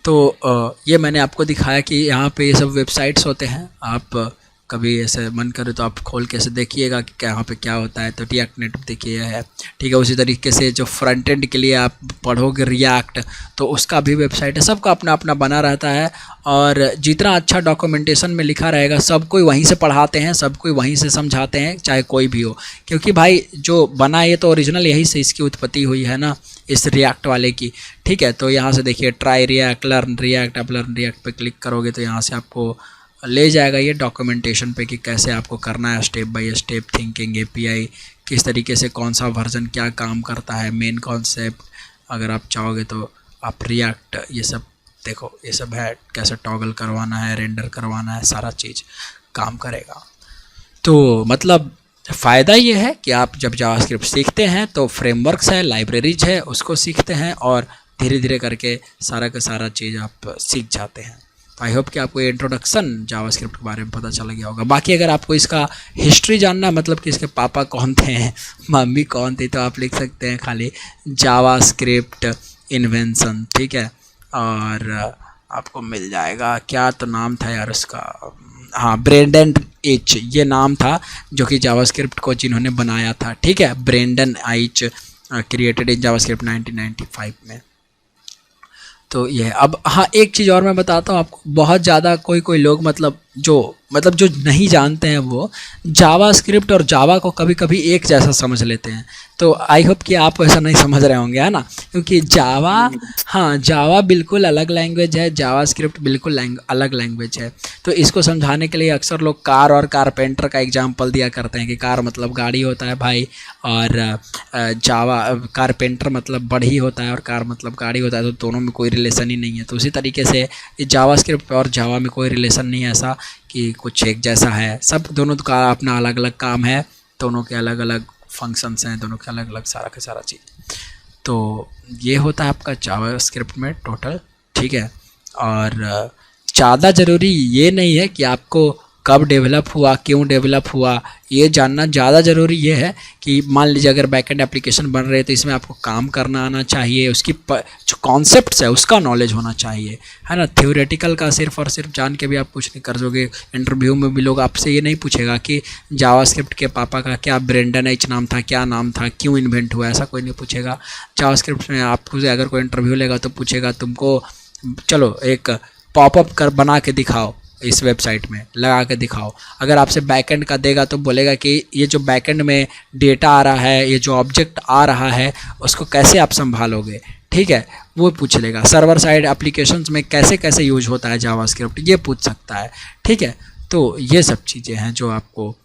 तो ये मैंने आपको दिखाया कि यहाँ पे ये सब वेबसाइट्स होते हैं। आप कभी ऐसे मन करे तो आप खोल के ऐसे देखिएगा कि यहाँ पे क्या होता है। तो रिएक्ट नेटिव देखिए है, ठीक है। उसी तरीके से जो फ्रंट एंड के लिए आप पढ़ोगे रिएक्ट, तो उसका भी वेबसाइट है। सबका अपना अपना बना रहता है और जितना अच्छा डॉक्यूमेंटेशन में लिखा रहेगा सब कोई वहीं से पढ़ाते हैं, सब कोई वहीं से समझाते हैं, चाहे कोई भी हो। क्योंकि भाई जो बना ये तो ओरिजिनल यहीं से इसकी उत्पत्ति हुई है ना, इस रिएक्ट वाले की, ठीक है। तो यहाँ से देखिए ट्राई रिएक्ट, लर्न रिएक्ट। आप लर्न रिएक्ट पे क्लिक करोगे तो यहाँ से आपको ले जाएगा ये डॉक्यूमेंटेशन पे कि कैसे आपको करना है, step by step thinking, API किस तरीके से, कौन सा वर्जन क्या काम करता है, मेन कॉन्सेप्ट। अगर आप चाहोगे तो आप रिएक्ट ये सब देखो, ये सब है, कैसे टॉगल करवाना है, रेंडर करवाना है, सारा चीज़ काम करेगा। तो मतलब फ़ायदा ये है कि आप जब जावास्क्रिप्ट सीखते हैं तो फ्रेमवर्क्स है, लाइब्रेरीज है, उसको सीखते हैं और धीरे धीरे करके सारा का सारा चीज़ आप सीख जाते हैं। तो आई होप कि आपको ये इंट्रोडक्शन जावास्क्रिप्ट के बारे में पता चल गया होगा। बाकी अगर आपको इसका हिस्ट्री जानना है, मतलब कि इसके पापा कौन थे, मम्मी कौन थी, तो आप लिख सकते हैं खाली जावास्क्रिप्ट इन्वेंशन, ठीक है। और आपको मिल जाएगा। क्या तो नाम था यार उसका, हाँ, ब्रेंडन एच ये नाम था जो कि जावास्क्रिप्ट को जिन्होंने बनाया था, ठीक है। Brendan Eich created in JavaScript 1995 में। तो ये है। अब हाँ, एक चीज़ और मैं बताता हूँ आपको। बहुत ज़्यादा कोई लोग मतलब जो नहीं जानते हैं वो जावास्क्रिप्ट और जावा को कभी कभी एक जैसा समझ लेते हैं। तो आई होप कि आप ऐसा नहीं समझ रहे होंगे, है ना, क्योंकि जावा बिल्कुल अलग लैंग्वेज है, जावास्क्रिप्ट बिल्कुल अलग लैंग्वेज है। तो इसको समझाने के लिए अक्सर लोग कार और कारपेंटर का एग्जांपल दिया करते हैं कि कार मतलब गाड़ी होता है भाई, और कारपेंटर मतलब बढ़ई होता है और कार मतलब गाड़ी होता है, तो दोनों में कोई रिलेशन ही नहीं है। तो उसी तरीके से जावास्क्रिप्ट और जावा में कोई रिलेशन नहीं है ऐसा कि कुछ एक जैसा है। सब दोनों का अपना अलग अलग काम है, दोनों के अलग अलग फंक्शंस हैं, दोनों के अलग अलग सारा का सारा चीज़। तो ये होता है आपका जावास्क्रिप्ट में टोटल, ठीक है। और ज़्यादा ज़रूरी ये नहीं है कि आपको कब डेवलप हुआ, क्यों डेवलप हुआ, ये जानना ज़्यादा ज़रूरी ये है कि मान लीजिए अगर बैकएंड एप्लीकेशन बन रहे हैं तो इसमें आपको काम करना आना चाहिए, उसकी जो कॉन्सेप्ट्स है उसका नॉलेज होना चाहिए, है ना। थ्योरेटिकल का सिर्फ और सिर्फ जान के भी आप कुछ नहीं कर सकोगे। इंटरव्यू में भी लोग आपसे ये नहीं पूछेगा कि जावास्क्रिप्ट के पापा का क्या ब्रेंडन एच नाम था, क्या नाम था, क्यों इन्वेंट हुआ, ऐसा कोई नहीं पूछेगा। जावास्क्रिप्ट में आपको अगर कोई इंटरव्यू लेगा तो पूछेगा तुमको, चलो एक पॉपअप कर बना के दिखाओ, इस वेबसाइट में लगा के दिखाओ। अगर आपसे बैकएंड का देगा तो बोलेगा कि ये जो बैकएंड में डेटा आ रहा है, ये जो ऑब्जेक्ट आ रहा है, उसको कैसे आप संभालोगे, ठीक है, वो पूछ लेगा। सर्वर साइड एप्लीकेशंस में कैसे कैसे यूज होता है जावास्क्रिप्ट, ये पूछ सकता है, ठीक है। तो ये सब चीज़ें हैं जो आपको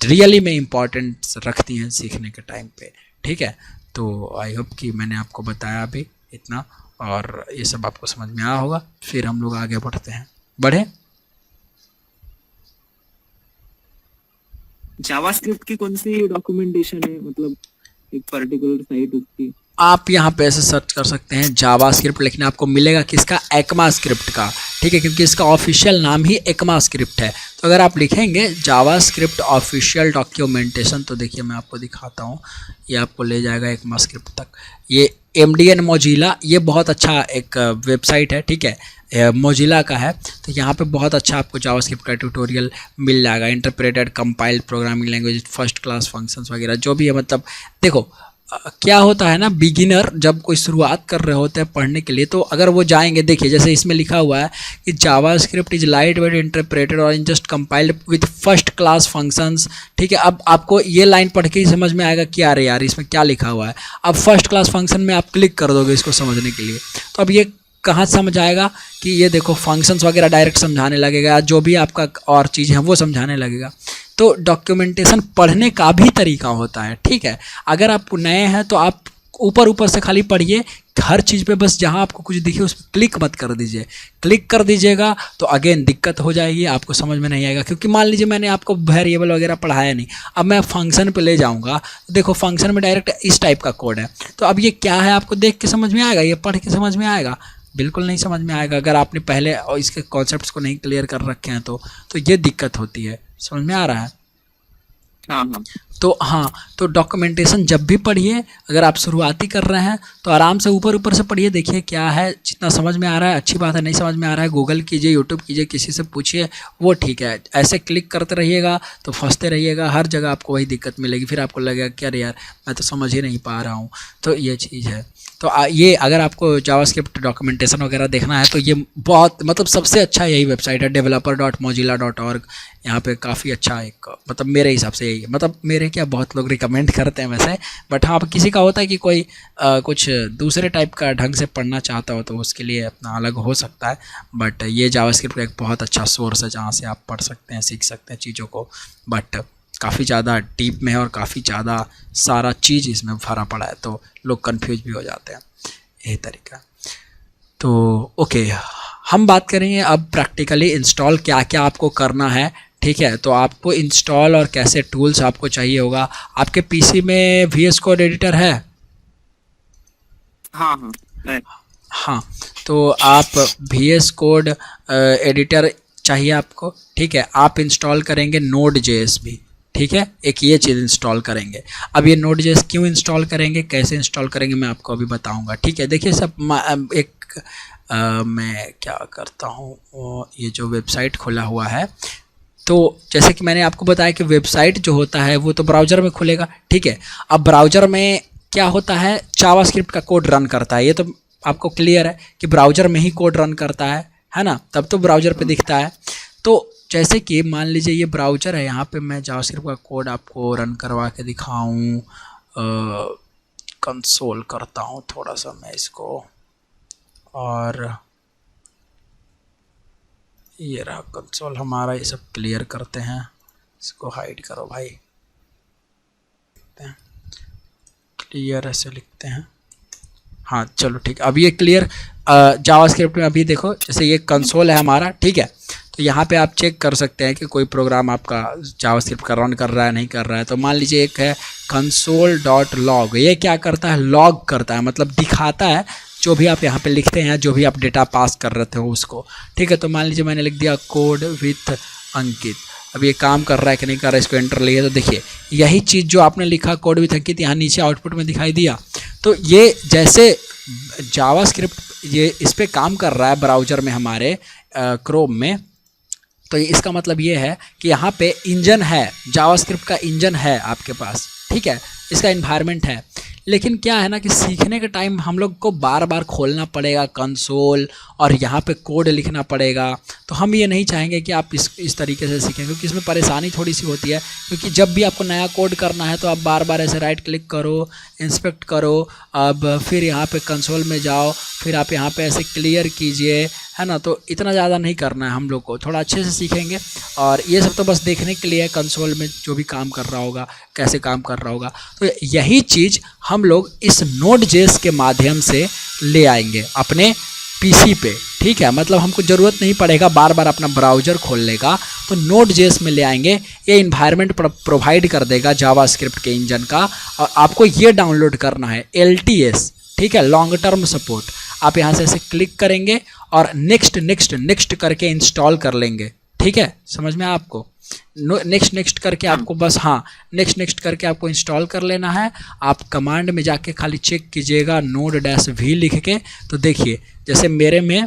रियली में इम्पॉर्टेंट रखती हैं सीखने के टाइम पे, ठीक है। तो आई होप कि मैंने आपको बताया अभी इतना, और ये सब आपको समझ में आया होगा। फिर हम लोग आगे बढ़ते हैं, बढ़े। जावास्क्रिप्ट की कौन सी डॉक्यूमेंटेशन है, मतलब एक पर्टिकुलर साइट उसकी? आप यहाँ पे ऐसे सर्च कर सकते हैं जावास्क्रिप्ट, लेकिन आपको मिलेगा किसका, ECMAScript का, ठीक है, क्योंकि इसका ऑफिशियल नाम ही ECMAScript है। तो अगर आप लिखेंगे जावास्क्रिप्ट ऑफिशियल डॉक्यूमेंटेशन, तो देखिए मैं आपको दिखाता हूँ, ये आपको ले जाएगा ECMAScript तक। ये MDN मोजिला, ये बहुत अच्छा एक वेबसाइट है, ठीक है, मोजिला का है। तो यहाँ पे बहुत अच्छा आपको जावास्क्रिप्ट का ट्यूटोरियल मिल जाएगा। Interpreted compiled programming language, first class functions वगैरह जो भी है। मतलब देखो, क्या होता है ना, बिगिनर जब कोई शुरुआत कर रहे होते हैं पढ़ने के लिए, तो अगर वो जाएंगे, देखिए जैसे इसमें लिखा हुआ है कि JavaScript is light weight interpreted और in just compiled with first class functions. ठीक है, अब आपको ये लाइन पढ़ के ही समझ में आएगा कि अरे यार इसमें क्या लिखा हुआ है। अब फर्स्ट क्लास फंक्शन में आप क्लिक कर दोगे इसको समझने के लिए, तो अब ये कहाँ समझ आएगा कि ये देखो फंक्शंस वगैरह डायरेक्ट समझाने लगेगा, जो भी आपका और चीज़ है वो समझाने लगेगा। तो डॉक्यूमेंटेशन पढ़ने का भी तरीका होता है। ठीक है, अगर आप नए हैं तो आप ऊपर ऊपर से खाली पढ़िए, हर चीज़ पे बस जहाँ आपको कुछ दिखे उस पर क्लिक मत कर दीजिए। क्लिक कर दीजिएगा तो अगेन दिक्कत हो जाएगी, आपको समझ में नहीं आएगा। क्योंकि मान लीजिए मैंने आपको वेरिएबल वगैरह पढ़ाया नहीं, अब मैं फंक्शन पे ले जाऊँगा तो देखो फंक्शन में डायरेक्ट इस टाइप का कोड है, तो अब ये क्या है आपको देख के समझ में आएगा, ये पढ़ के समझ में आएगा? बिल्कुल नहीं समझ में आएगा, अगर आपने पहले इसके कॉन्सेप्ट्स को नहीं क्लियर कर रखे हैं तो ये दिक्कत होती है। समझ में आ रहा है? हाँ। तो डॉक्यूमेंटेशन जब भी पढ़िए, अगर आप शुरुआती कर रहे हैं तो आराम से ऊपर ऊपर से पढ़िए, देखिए क्या है, जितना समझ में आ रहा है अच्छी बात है, नहीं समझ में आ रहा है गूगल कीजिए, यूट्यूब कीजिए, किसी से पूछिए, वो ठीक है। ऐसे क्लिक करते रहिएगा तो फंसते रहिएगा, हर जगह आपको वही दिक्कत मिलेगी, फिर आपको लगेगा कि अरे यार मैं तो समझ ही नहीं पा रहा हूँ। तो ये चीज़ है। तो ये अगर आपको जावास्क्रिप्ट डॉक्यूमेंटेशन वगैरह देखना है तो ये बहुत मतलब सबसे अच्छा यही वेबसाइट है, developer.mozilla.org। यहाँ पे काफ़ी अच्छा एक मतलब मेरे हिसाब से यही है, मतलब मेरे क्या बहुत लोग रिकमेंड करते हैं वैसे, बट हाँ किसी का होता है कि कोई कुछ दूसरे टाइप का ढंग से पढ़ना चाहता हो तो उसके लिए अपना अलग हो सकता है। बट ये जावास्क्रिप्ट का एक बहुत अच्छा सोर्स है जहाँ से आप पढ़ सकते हैं, सीख सकते हैं चीज़ों को, बट काफ़ी ज़्यादा डीप में है और काफ़ी ज़्यादा सारा चीज़ इसमें भरा पड़ा है, तो लोग कंफ्यूज भी हो जाते हैं, यही तरीका। तो ओके, हम बात करेंगे अब प्रैक्टिकली इंस्टॉल क्या क्या आपको करना है। ठीक है, तो आपको इंस्टॉल और कैसे टूल्स आपको चाहिए होगा। आपके पीसी में VS कोड एडिटर है? हाँ, तो आप VS कोड एडिटर चाहिए आपको। ठीक है, आप इंस्टॉल करेंगे Node.js भी। ठीक है, एक ये चीज़ इंस्टॉल करेंगे। अब ये Node.js क्यों इंस्टॉल करेंगे, कैसे इंस्टॉल करेंगे, मैं आपको अभी बताऊंगा। ठीक है, देखिए सब मैं क्या करता हूँ, ये जो वेबसाइट खुला हुआ है, तो जैसे कि मैंने आपको बताया कि वेबसाइट जो होता है वो तो ब्राउज़र में खुलेगा। ठीक है, अब ब्राउज़र में क्या होता है, जावास्क्रिप्ट का कोड रन करता है, ये तो आपको क्लियर है कि ब्राउज़र में ही कोड रन करता है ना, तब तो ब्राउज़र पे दिखता है। तो जैसे कि मान लीजिए ये ब्राउज़र है, यहाँ पे मैं जावास्क्रिप्ट का कोड आपको रन करवा के दिखाऊँ, कंसोल करता हूँ थोड़ा सा मैं इसको, और ये रहा कंसोल हमारा। ये सब क्लियर करते हैं, इसको हाइड करो भाई, क्लियर ऐसे लिखते हैं। हाँ चलो ठीक, अब ये क्लियर जावास्क्रिप्ट में अभी देखो जैसे ये कंसोल है हमारा। ठीक है, तो यहाँ पे आप चेक कर सकते हैं कि कोई प्रोग्राम आपका जावास्क्रिप्ट का रन कर रहा है नहीं कर रहा है। तो मान लीजिए एक है console.log, ये क्या करता है, लॉग करता है, मतलब दिखाता है जो भी आप यहाँ पे लिखते हैं, जो भी आप डेटा पास कर रहे थे उसको। ठीक है, तो मान लीजिए मैंने लिख दिया कोड विथ अंकित, अब ये काम कर रहा है कि नहीं कर रहा है, इसको एंटर लिए, तो देखिए यही चीज़ जो आपने लिखा कोड विथ अंकित यहाँ नीचे आउटपुट में दिखाई दिया। तो ये जैसे जावास्क्रिप्ट ये इस पर काम कर रहा है ब्राउज़र में हमारे क्रोम में, तो इसका मतलब ये है कि यहाँ पे इंजन है, जावास्क्रिप्ट का इंजन है आपके पास। ठीक है, इसका इन्वायरमेंट है, लेकिन क्या है ना कि सीखने के टाइम हम लोग को बार बार खोलना पड़ेगा कंसोल और यहाँ पे कोड लिखना पड़ेगा। तो हम ये नहीं चाहेंगे कि आप इस तरीके से सीखें, क्योंकि इसमें परेशानी थोड़ी सी होती है। क्योंकि जब भी आपको नया कोड करना है तो आप बार बार ऐसे राइट क्लिक करो, इंस्पेक्ट करो, अब फिर यहाँ पे कंसोल में जाओ, फिर आप यहाँ पे ऐसे क्लियर कीजिए, है ना। तो इतना ज़्यादा नहीं करना है हम लोग को, थोड़ा अच्छे से सीखेंगे। और ये सब तो बस देखने के लिए कंसोल में जो भी काम कर रहा होगा, कैसे काम कर रहा होगा। तो यही चीज़ हम लोग इस Node.js के माध्यम से ले आएंगे अपने पीसी पे। ठीक है, मतलब हमको ज़रूरत नहीं पड़ेगा बार बार अपना ब्राउज़र खोलने का, तो Node.js में ले आएंगे। ये इन्वायरमेंट प्रोवाइड कर देगा जावास्क्रिप्ट के इंजन का। और आपको ये डाउनलोड करना है LTS, ठीक है, लॉन्ग टर्म सपोर्ट। आप यहाँ से ऐसे क्लिक करेंगे और नेक्स्ट नेक्स्ट नेक्स्ट करके इंस्टॉल कर लेंगे। ठीक है, समझ में आपको, नेक्स्ट नेक्स्ट करके आपको बस, हाँ नेक्स्ट नेक्स्ट करके आपको इंस्टॉल कर लेना है। आप कमांड में जाके खाली चेक कीजिएगा node-v लिख के, तो देखिए जैसे मेरे में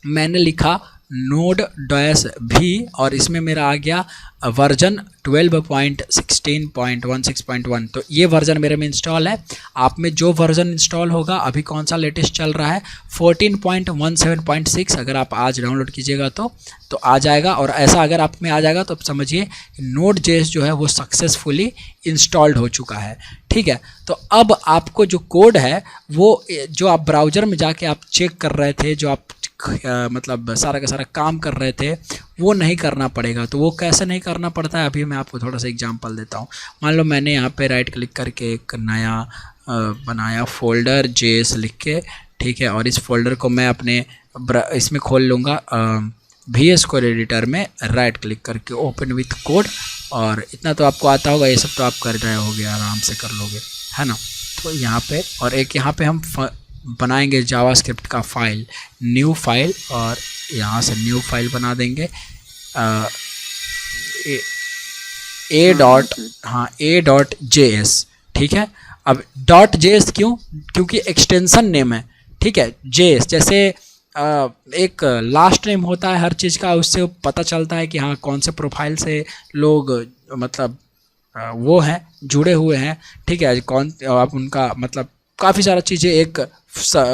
मैंने लिखा नोड डॉस भी, और इसमें मेरा आ गया वर्जन 12.16.16.1। तो ये वर्जन मेरे में इंस्टॉल है। आप में जो वर्जन इंस्टॉल होगा, अभी कौन सा लेटेस्ट चल रहा है 14.17.6, अगर आप आज डाउनलोड कीजिएगा तो आ जाएगा। और ऐसा अगर आप में आ जाएगा तो समझिए नोड जेएस जो है वो सक्सेसफुली इंस्टॉल्ड हो चुका है। ठीक है, तो अब आपको जो कोड है वो जो आप ब्राउज़र में जाके आप चेक कर रहे थे, जो आप मतलब सारा का सारा काम कर रहे थे, वो नहीं करना पड़ेगा। तो वो कैसे नहीं करना पड़ता है, अभी मैं आपको थोड़ा सा एग्जांपल देता हूँ। मान लो मैंने यहाँ पे राइट क्लिक करके एक नया बनाया फोल्डर जेएस लिख के, ठीक है, और इस फोल्डर को मैं अपने इसमें खोल लूँगा VS कोड एडिटर में, राइट क्लिक करके ओपन विथ कोड। और इतना तो आपको आता होगा, ये सब तो आप कर रहे होगे, आराम से कर लोगे, है ना। तो यहाँ पे और एक यहाँ पे हम बनाएंगे जावास्क्रिप्ट का फाइल, न्यू फाइल, और यहाँ से न्यू फाइल बना देंगे a.js। ठीक है, अब .js क्यों? क्योंकि एक्सटेंशन नेम है। ठीक है, JS जैसे एक लास्ट नेम होता है हर चीज़ का, उससे पता चलता है कि हाँ कौन से प्रोफाइल से लोग मतलब वो हैं, जुड़े हुए हैं। ठीक है, कौन आप उनका मतलब काफ़ी सारा चीज़ें एक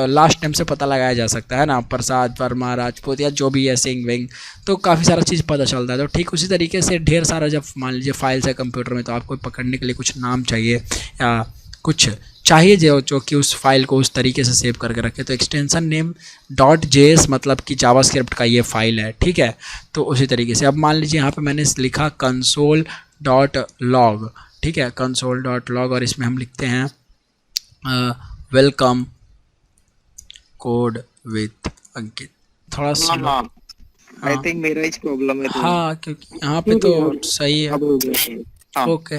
लास्ट नेम से पता लगाया जा सकता है ना, प्रसाद, वर्मा, राजपूत, या जो भी है, सिंह विंग, तो काफ़ी सारा चीज़ पता चलता है। तो ठीक उसी तरीके से ढेर सारा जब मान लीजिए फाइल्स है कंप्यूटर में, तो आपको पकड़ने के लिए कुछ नाम चाहिए या कुछ चाहिए जो कि उस फाइल को उस तरीके से सेव करके रखे। तो एक्सटेंशन नेम .js मतलब कि जावास्क्रिप्ट का ये फाइल है। ठीक है, तो उसी तरीके से अब मान लीजिए यहाँ पे मैंने लिखा console.log। ठीक है, console.log, और इसमें हम लिखते हैं वेलकम कोड विथ अंकित। थोड़ा सा आई थिंक मेरा ही प्रॉब्लम है। हाँ, क्योंकि यहाँ पे तो सही है। ओके,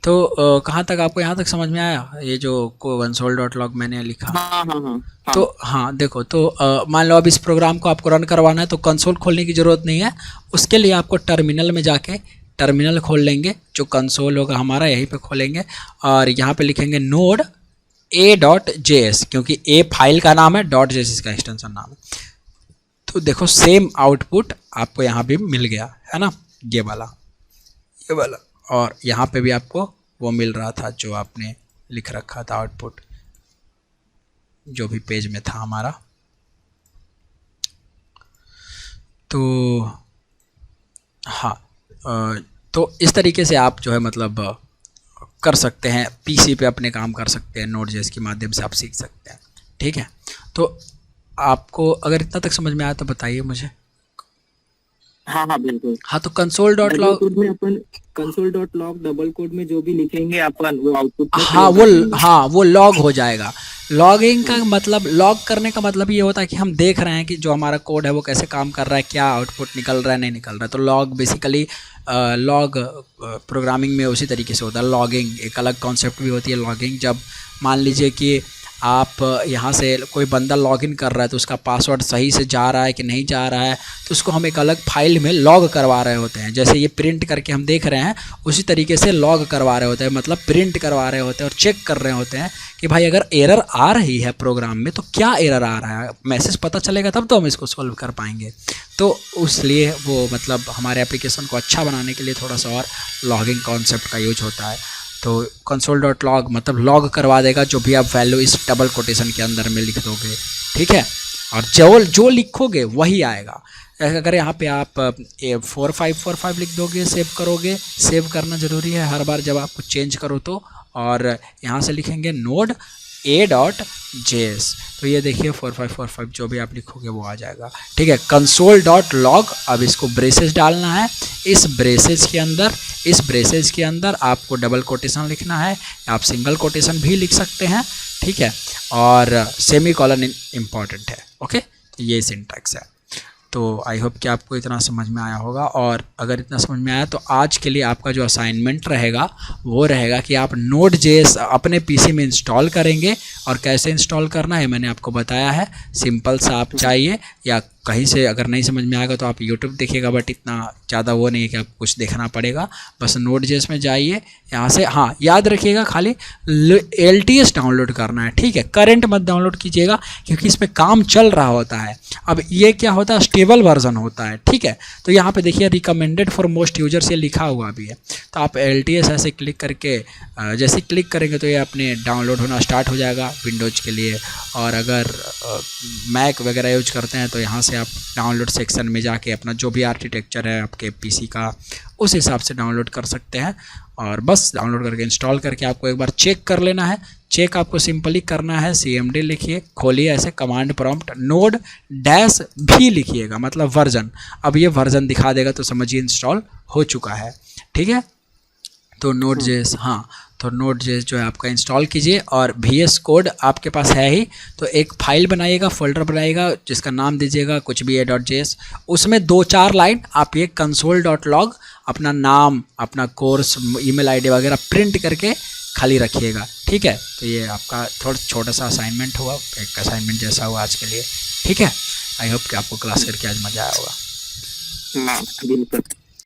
तो कहाँ तक आपको यहाँ तक समझ में आया ये जो console.log मैंने लिखा? हाँ। तो हाँ देखो, तो मान लो अब इस प्रोग्राम को आपको रन करवाना है, तो कंसोल खोलने की ज़रूरत नहीं है। उसके लिए आपको टर्मिनल में जाके टर्मिनल खोल लेंगे, जो कंसोल होगा हमारा यहीं पे खोलेंगे, और यहाँ पे लिखेंगे नोड a.js, क्योंकि a फाइल का नाम है, .js इसका एक्सटेंशन नाम है। तो देखो सेम आउटपुट आपको यहाँ भी मिल गया है ना, ये वाला, और यहाँ पे भी आपको वो मिल रहा था जो आपने लिख रखा था आउटपुट, जो भी पेज में था हमारा। तो हाँ, तो इस तरीके से आप जो है मतलब कर सकते हैं, पीसी पे अपने काम कर सकते हैं, नोड.js के माध्यम से आप सीख सकते हैं। ठीक है, तो आपको अगर इतना तक समझ में आया तो बताइए मुझे। हाँ बिल्कुल। हाँ, तो console.log में अपन console.log डबल कोड में जो भी लिखेंगे अपन वो आउटपुट, वो लॉग हो जाएगा। लॉगिंग का मतलब, लॉग करने का मतलब ये होता है कि हम देख रहे हैं कि जो हमारा कोड है वो कैसे काम कर रहा है, क्या आउटपुट निकल रहा है, नहीं निकल रहा है। तो लॉग बेसिकली लॉग प्रोग्रामिंग में उसी तरीके से होता है। लॉगिंग एक अलग कॉन्सेप्ट भी होती है। लॉगिंग जब मान लीजिए कि आप यहाँ से कोई बंदा लॉगिन कर रहा है, तो उसका पासवर्ड सही से जा रहा है कि नहीं जा रहा है, तो उसको हम एक अलग फाइल में लॉग करवा रहे होते हैं। जैसे ये प्रिंट करके हम देख रहे हैं, उसी तरीके से लॉग करवा रहे होते हैं, मतलब प्रिंट करवा रहे होते हैं और चेक कर रहे होते हैं कि भाई अगर एरर आ रही है प्रोग्राम में तो क्या एरर आ रहा है, मैसेज पता चलेगा तब तो हम इसको सॉल्व कर पाएंगे। तो इसलिए वो मतलब हमारे एप्लीकेशन को अच्छा बनाने के लिए थोड़ा सा और लॉगिंग कॉन्सेप्ट का यूज होता है। तो console.log मतलब लॉग करवा देगा जो भी आप वैल्यू इस डबल कोटेशन के अंदर में लिख दोगे। ठीक है, और जो लिखोगे वही आएगा। अगर यहाँ पे आप 4545 लिख दोगे, सेव करोगे, सेव करना ज़रूरी है हर बार जब आप कुछ चेंज करो तो, और यहाँ से लिखेंगे नोड a.js, तो ये देखिए 4545 जो भी आप लिखोगे वो आ जाएगा। ठीक है, console.log, अब इसको ब्रेसेस डालना है। इस ब्रेसेस के अंदर आपको डबल कोटेशन लिखना है, आप सिंगल कोटेशन भी लिख सकते हैं। ठीक है, और सेमी कॉलन इम्पॉर्टेंट है। ओके, ये सिंटैक्स है। तो आई होप कि आपको इतना समझ में आया होगा, और अगर इतना समझ में आया तो आज के लिए आपका जो असाइनमेंट रहेगा वो रहेगा कि आप नोड.js अपने पीसी में इंस्टॉल करेंगे, और कैसे इंस्टॉल करना है मैंने आपको बताया है। सिंपल सा आप चाहिए या कहीं से अगर नहीं समझ में आएगा तो आप यूट्यूब देखिएगा, बट इतना ज़्यादा वो नहीं है कि आपको कुछ देखना पड़ेगा। बस Node.js में जाइए, यहाँ से हाँ याद रखिएगा खाली LTS डाउनलोड करना है, ठीक है। करंट मत डाउनलोड कीजिएगा क्योंकि इसमें काम चल रहा होता है। अब ये क्या होता है, स्टेबल वर्जन होता है, ठीक है। तो यहाँ पे देखिए रिकमेंडेड फॉर मोस्ट यूजर्स ये लिखा हुआ भी है। तो आप LTS ऐसे क्लिक करके जैसे क्लिक करेंगे तो ये अपने डाउनलोड होना स्टार्ट हो जाएगा विंडोज़ के लिए। और अगर मैक वगैरह यूज करते हैं तो यहाँ से आप डाउनलोड सेक्शन में जाके अपना जो भी आर्किटेक्चर है आपके पीसी का उस हिसाब से डाउनलोड कर सकते हैं। और बस डाउनलोड करके इंस्टॉल करके आपको एक बार चेक कर लेना है। चेक आपको सिंपली करना है, CMD लिखिए, खोलिए ऐसे कमांड प्रॉम्प्ट, Node-V लिखिएगा मतलब वर्जन। अब ये वर्जन दिखा देगा तो समझिए इंस्टॉल हो चुका है, ठीक है। तो Node.js हाँ, तो Node.js जो है आपका इंस्टॉल कीजिए और VS कोड आपके पास है ही तो एक फाइल बनाइएगा, फोल्डर बनाइएगा जिसका नाम दीजिएगा कुछ भी .js। उसमें 2-4 लाइन आप ये console.log अपना नाम, अपना कोर्स, ईमेल आईडी वगैरह प्रिंट करके खाली रखिएगा, ठीक है। तो ये आपका थोड़ा छोटा सा असाइनमेंट हुआ, एक असाइनमेंट जैसा हुआ आज के लिए, ठीक है। आई होप कि आपको क्लास करके आज मज़ा आया होगा। बिल्कुल।